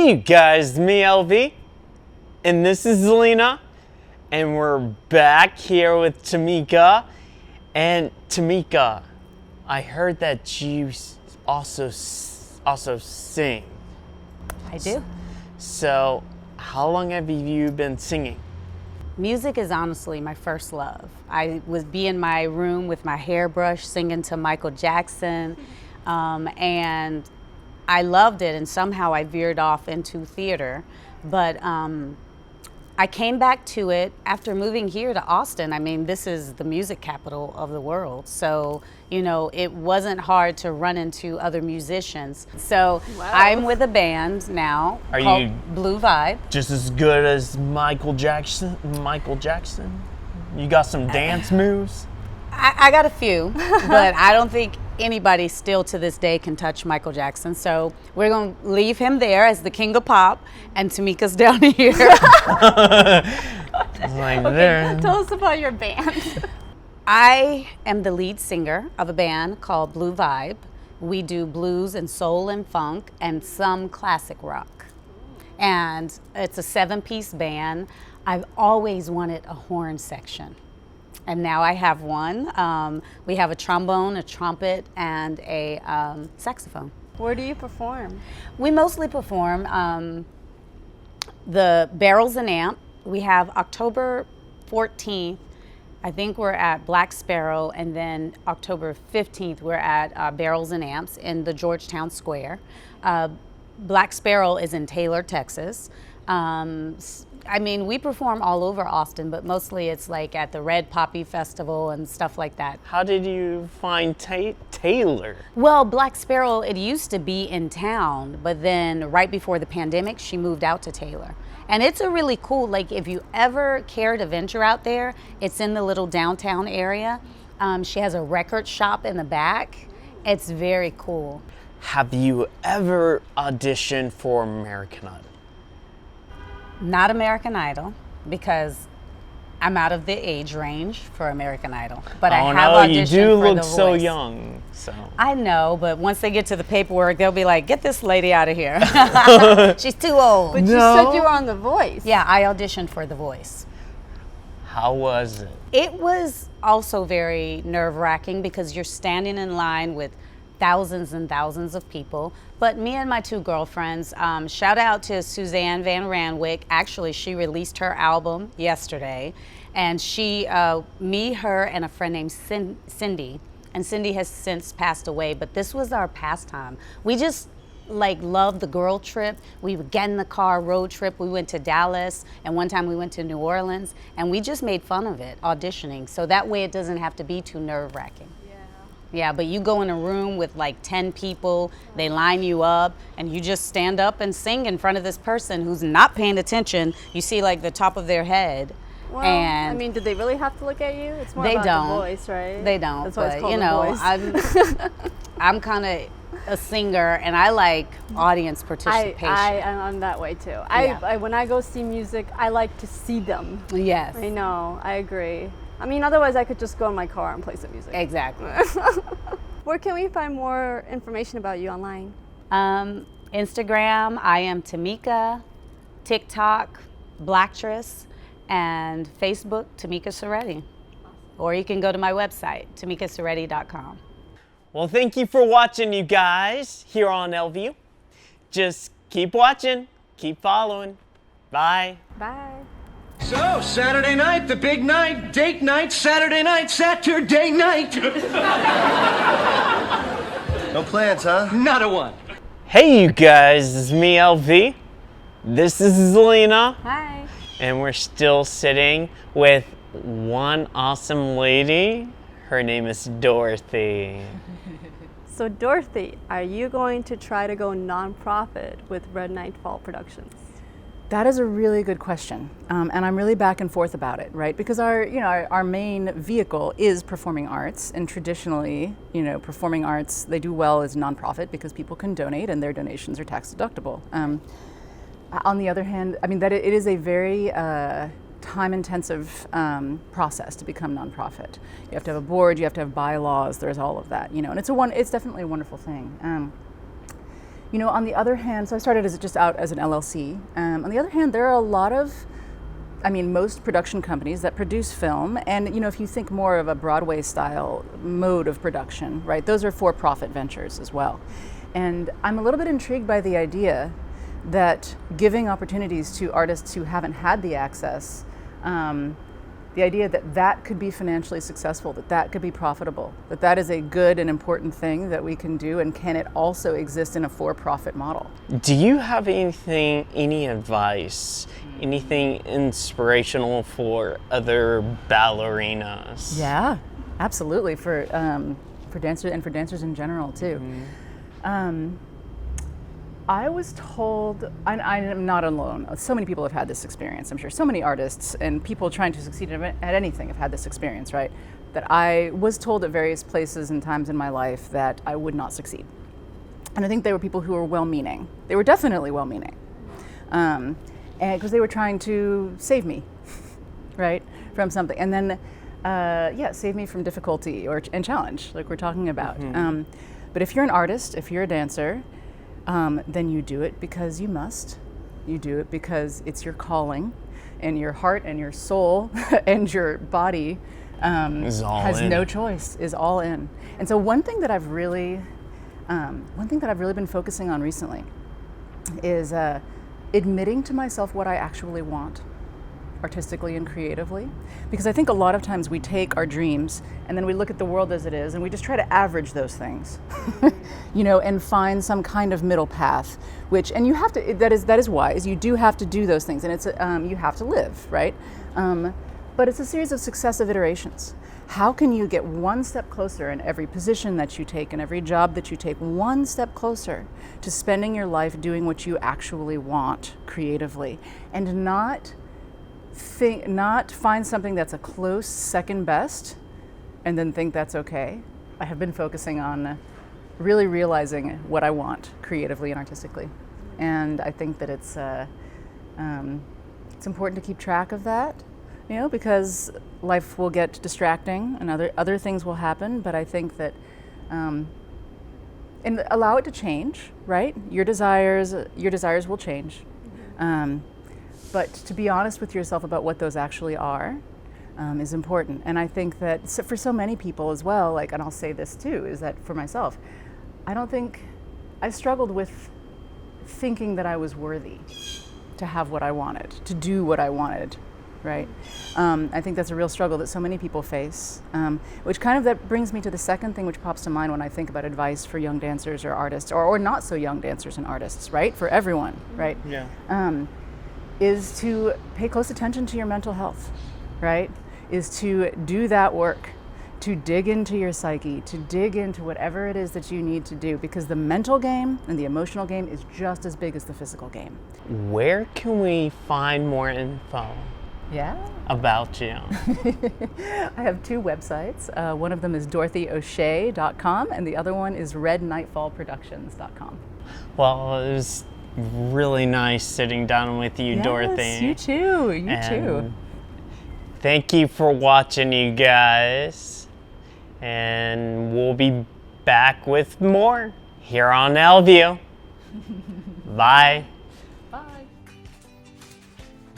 Hey you guys, me LV, and this is Zelina, and we're back here with Tamika. And Tamika, I heard that you also sing. I do. So, how long have you been singing? Music is honestly my first love. I would be in my room with my hairbrush singing to Michael Jackson, and I loved it, and somehow I veered off into theater. But I came back to it after moving here to Austin. I mean, this is the music capital of the world. So, you know, it wasn't hard to run into other musicians. So Wow. I'm with a band now Are called you- Blue Vibe. Just as good as Michael Jackson? You got some dance moves? I got a few, but I don't think anybody still to this day can touch Michael Jackson. So we're going to leave him there as the king of pop, and Tamika's down here. It's like there. Tell us about your band. I am the lead singer of a band called Blue Vibe. We do blues and soul and funk and some classic rock. And it's a 7-piece band. I've always wanted a horn section. And now I have one. We have a trombone, a trumpet, and a saxophone. Where do you perform? We mostly perform the Barrels and Amp. We have October 14th, I think we're at Black Sparrow, and then October 15th, we're at Barrels and Amps in the Georgetown Square. Black Sparrow is in Taylor, Texas. I mean, we perform all over Austin, but mostly it's like at the Red Poppy Festival and stuff like that. How did you find Taylor? Well, Black Sparrow, it used to be in town, but then right before the pandemic, she moved out to Taylor. And it's a really cool, like if you ever care to venture out there, it's in the little downtown area. She has a record shop in the back. It's very cool. Have you ever auditioned for American Idol? Not American Idol, because I'm out of the age range for American Idol. But I have auditioned you do for look The so Voice. young. So I know, but once they get to the paperwork, they'll be like, get this lady out of here. She's too old. But you said you were on The Voice. Yeah, I auditioned for The Voice. how was it? It was also very nerve-wracking because you're standing in line with thousands and thousands of people. But me and my two girlfriends, shout out to Suzanne Van Ranwick. Actually, she released her album yesterday. And she, me, her, and a friend named Cindy. And Cindy has since passed away, but this was our pastime. We just loved the girl trip. We would get in the car, road trip. We went to Dallas, and one time we went to New Orleans, and we just made fun of it, auditioning. So that way it doesn't have to be too nerve-wracking. Yeah, but you go in a room with like 10 people, they line you up, and you just stand up and sing in front of this person who's not paying attention. You see like the top of their head. Well, and I mean, did they really have to look at you? It's more they about don't. The Voice, right? They don't, That's why it's but called you The know, Voice. I'm kind of a singer, and I like audience participation. I'm that way too. Yeah. I when I go see music, I like to see them. Yes, I know, I agree. I mean, otherwise I could just go in my car and play some music. exactly. Where can we find more information about you online? Instagram, I am Tamika. TikTok, Blacktress, and Facebook, Tamika Soretti. Or you can go to my website, tamikasoretti.com. Well, thank you for watching, you guys, here on LView. Just keep watching, keep following. Bye. Bye. So, Saturday night, the big night, date night, Saturday night. No plans, huh? Not a one. Hey, you guys, it's me, LV. This is Zelina, Hi. and we're still sitting with one awesome lady. Her name is Dorothy. So Dorothy, are you going to try to go nonprofit with Red Nightfall Productions? That is a really good question, and I'm really back and forth about it, right? Because our main vehicle is performing arts, and traditionally, performing arts, they do well as nonprofit because people can donate, and their donations are tax deductible. On the other hand, I mean that it is a very time-intensive process to become nonprofit. You have to have a board, you have to have bylaws. There's all of that, and it's definitely a wonderful thing. You know, on the other hand, so I started as just out as an LLC. On the other hand, there are a lot of, I mean, most production companies that produce film, and you know, if you think more of a Broadway style mode of production, right, those are for-profit ventures as well. And I'm a little bit intrigued by the idea that giving opportunities to artists who haven't had the access, the idea that that could be financially successful, that that could be profitable, that that is a good and important thing that we can do, and can it also exist in a for-profit model? Do you have any advice, anything inspirational for other ballerinas? Yeah, absolutely, for dancers and for dancers in general too. I was told, I am not alone. So many people have had this experience, I'm sure. So many artists and people trying to succeed at anything have had this experience, right? That I was told at various places and times in my life that I would not succeed. And I think they were people who were well-meaning. They were definitely well-meaning. And because they were trying to save me, right, from something. And then, save me from difficulty and challenge, like we're talking about. But if you're an artist, if you're a dancer, then you do it because you must. You do it because it's your calling, and your heart and your soul and your body has no choice, is all in. And so one thing that I've really been focusing on recently is admitting to myself what I actually want, artistically and creatively, because I think a lot of times we take our dreams and then we look at the world as it is and we just try to average those things, you know, and find some kind of middle path, which, and you have to, that is wise, you do have to do those things, and it's, you have to live, right? But it's a series of successive iterations. How can you get one step closer in every position that you take and every job that you take, one step closer to spending your life doing what you actually want creatively, and not find something that's a close second best and then think that's okay. I have been focusing on really realizing what I want creatively and artistically. And I think that it's important to keep track of that, you know, because life will get distracting and other things will happen, but I think that and allow it to change, right? Your desires will change. But to be honest with yourself about what those actually are is important. And I think that for so many people as well, like, and I'll say this too, is that for myself, I struggled with thinking that I was worthy to have what I wanted, to do what I wanted, right? I think that's a real struggle that so many people face, which kind of that brings me to the second thing which pops to mind when I think about advice for young dancers or artists, or not so young dancers and artists, right? For everyone, right? Yeah. Is to pay close attention to your mental health, right? Is to do that work, to dig into your psyche, to dig into whatever it is that you need to do, because the mental game and the emotional game is just as big as the physical game. Where can we find more info Yeah. about you? I have two websites. One of them is DorothyO'Shea.com, and the other one is RedNightfallProductions.com. Well, it was really nice sitting down with you, Dorothy. Yes, you too. You too. Thank you for watching, you guys. And we'll be back with more here on LView. Bye. Bye.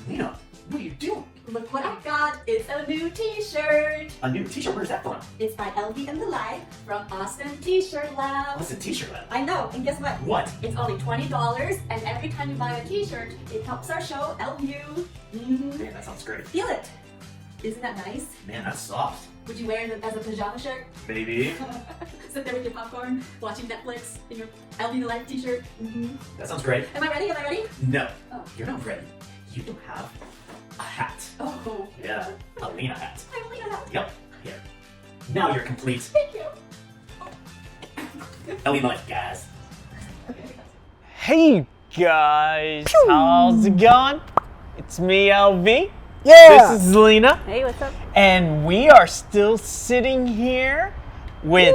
Lena, what are you doing? Look what I got! It's a new t-shirt! A new t-shirt? Where's that from? It's by LV and the Light from Austin T-Shirt Lab. What's a t-shirt lab? I know, and guess what? What? It's only $20, and every time you buy a t-shirt, it helps our show, LView. Man, that sounds great. Feel it! Isn't that nice? Man, that's soft. Would you wear it as a pajama shirt? Maybe. Sit there with your popcorn, watching Netflix in your LV and the Light t-shirt. That sounds great. Am I ready? Am I ready? No, Oh. you're not ready. You don't have a hat. Oh. Yeah, a Lena hat. I only have. Yep, here. Now you're complete. Thank you. LV life, guys. Hey guys, how's it going? It's me, LV. Yeah. This is Lena. Hey, what's up? And we are still sitting here with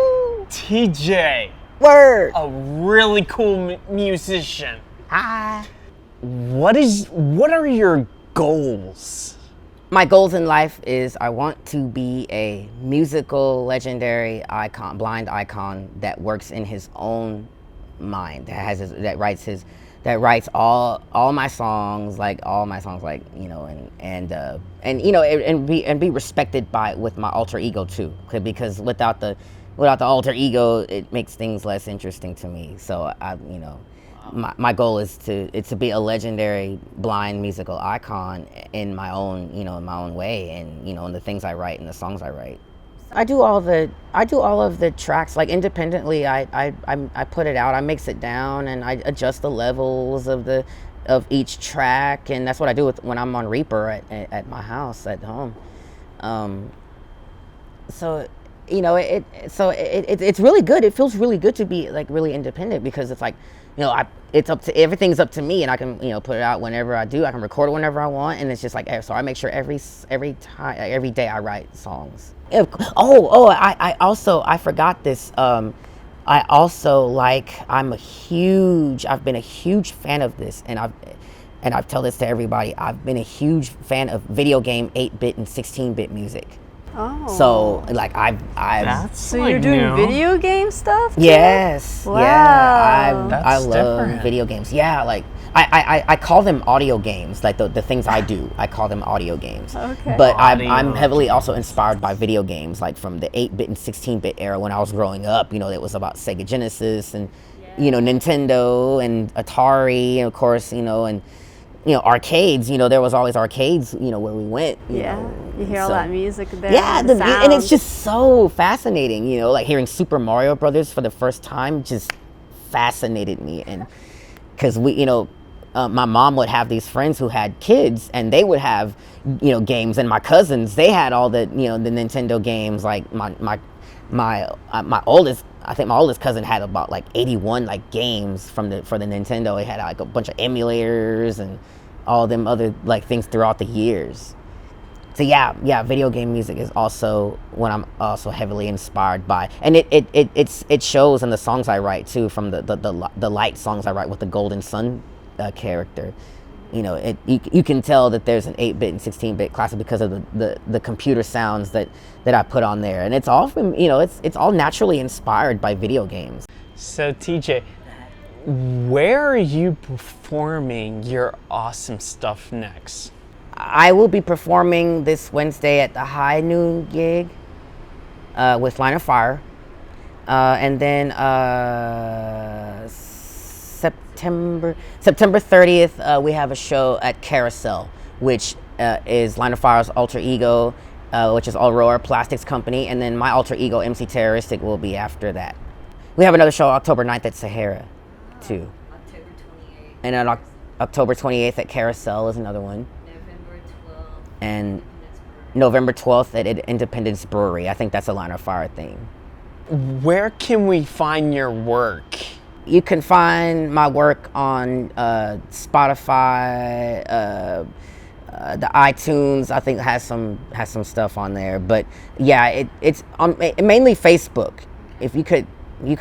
TJ, Word. a really cool musician. Hi. What are your goals? My goals in life is I want to be a musical legendary icon, blind icon that works in his own mind that writes all my songs, like you know, and you know, and be respected with my alter ego too, because without the alter ego, it makes things less interesting to me. So you know, my goal is to be a legendary blind musical icon in my own way, and you know, in the things I write and the songs I write. I do all of the tracks like independently. I put it out, I mix it down, and I adjust the levels of each track, and that's what I do when I'm on Reaper at my house at home. So you know, it's really good. It feels really good to be like really independent, because it's like, you know, everything's up to me, and I can, you know, put it out whenever I do. I can record it whenever I want, and it's just like, so I make sure every day I write songs. I forgot this. I've been a huge fan of this, and I've told this to everybody. I've been a huge fan of video game 8-bit and 16-bit music. Oh. So like So you're doing video game stuff too? Yes. Wow. Yeah. I That's love different. video games. Yeah, like I call them audio games. Like the things I do, I call them audio games. Okay. But I'm Audio. heavily also inspired by video games, like from the 8-bit and 16-bit era when I was growing up. You know, it was about Sega Genesis and you know, Nintendo and Atari, and of course, you know, and you know, arcades. You know, there was always arcades, you know, where we went. You know, You hear all so- that music there. Yeah, and and it's sounds. just so fascinating, you know, like hearing Super Mario Brothers for the first time just fascinated me. And because you know, my mom would have these friends who had kids, and they would have, you know, games, and my cousins, they had all the, you know, the Nintendo games. Like my oldest, I think my oldest cousin had about like 81 like games for the Nintendo. He had like a bunch of emulators and all them other like things throughout the years. So yeah, video game music is also what I'm also heavily inspired by, and it shows in the songs I write too. From the light songs I write with the Golden Sun character, you know, you can tell that there's an 8-bit and 16-bit classic because of the computer sounds that I put on there, and it's all from, you know, it's all naturally inspired by video games. So TJ, where are you performing your awesome stuff next? I will be performing this Wednesday at the High Noon gig with Line of Fire. And then September 30th, we have a show at Carousel, which is Line of Fire's alter ego, which is Aurora Plastics Company. And then my alter ego, MC Terroristic, will be after that. We have another show October 9th at Sahara, too. October 28th. And then October 28th at Carousel is another one. November 12th. And Independence Brewery. November 12th at Independence Brewery. I think that's a Line of Fire thing. Where can we find your work? You can find my work on Spotify, the iTunes. I think has some stuff on there. But yeah, it's on mainly Facebook. If you could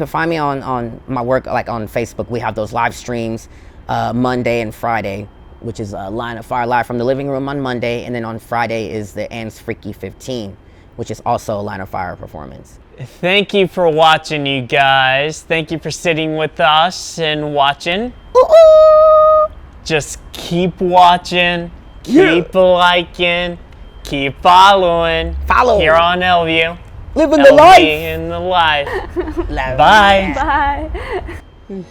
find me on my work, like on Facebook. We have those live streams Monday and Friday, which is Line of Fire Live from the Living Room on Monday, and then on Friday is the Ann's Freaky 15, which is also a Line of Fire performance. Thank you for watching, you guys. Thank you for sitting with us and watching. Just keep watching, keep liking, keep following. Follow. Here on LView. Living the life. In the life. Love Bye. Bye.